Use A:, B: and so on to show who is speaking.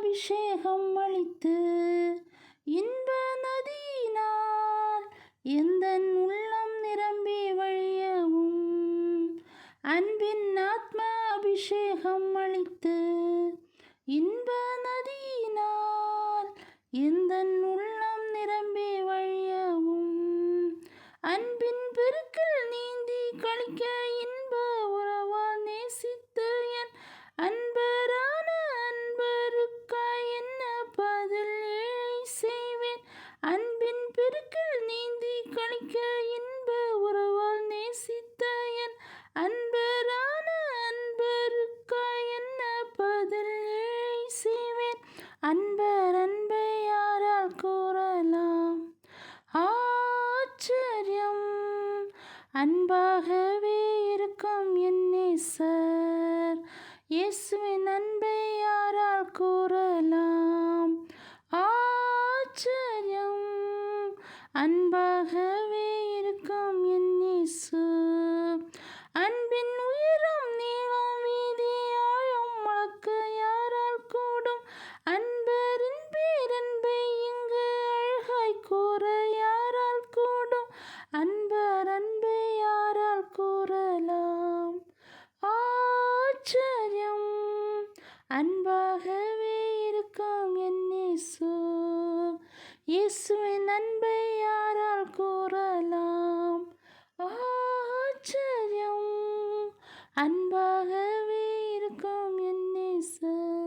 A: அபிஷேகம் அளித்து இன்ப நதியினால் எந்தன் உள்ளம் நிரம்பி வழியவும் அன்பின் ஆத்ம அபிஷேகம் அளித்து இன்ப நதியினால் எந்தன் உள்ளம் நிரம்பி வழியவும் அன்பின் பெருக்கில் நீந்தி கழிக்க இன்ப உறவால் நேசித்த என் அன்பரான அன்பருக்காய் என்ன பதில் ஏழை செய்வேன். அன்பின் பெருக்கில் நீந்தி கழிக்க இன்ப உறவால் நேசித்த என் அன்பரான அன்பருக்காய் என்ன பதில் ஏழை செய்வேன். அன்பர் அன்பை யாரால் கூறலாம்? ஆச்சரியம் அன்பாகவே இருக்கும் என் நேசர். இயேசுவின் அன்பை யாரால் கூறலாம்? ஆச்சரியம் அன்பாகவே இருக்கும் என் இயேசு. அன்பின் உயரம் நீளம் வீதி ஆழம் அளக்க யாரால் கூடும்? அன்பரின் பேரன்பை இங்கு அழகாய் கூற யாரால் கூடும்? அன்பர் அன்பை யாரால் கூறலாம்? ஆச்சரியம் அன்பாகவே இருக்கும் என் இயேசு. இயேசுவின் அன்பை யாரால் கூறலாம்? ஆச்சரியம் அன்பாகவே இருக்கும் என் நேசர்.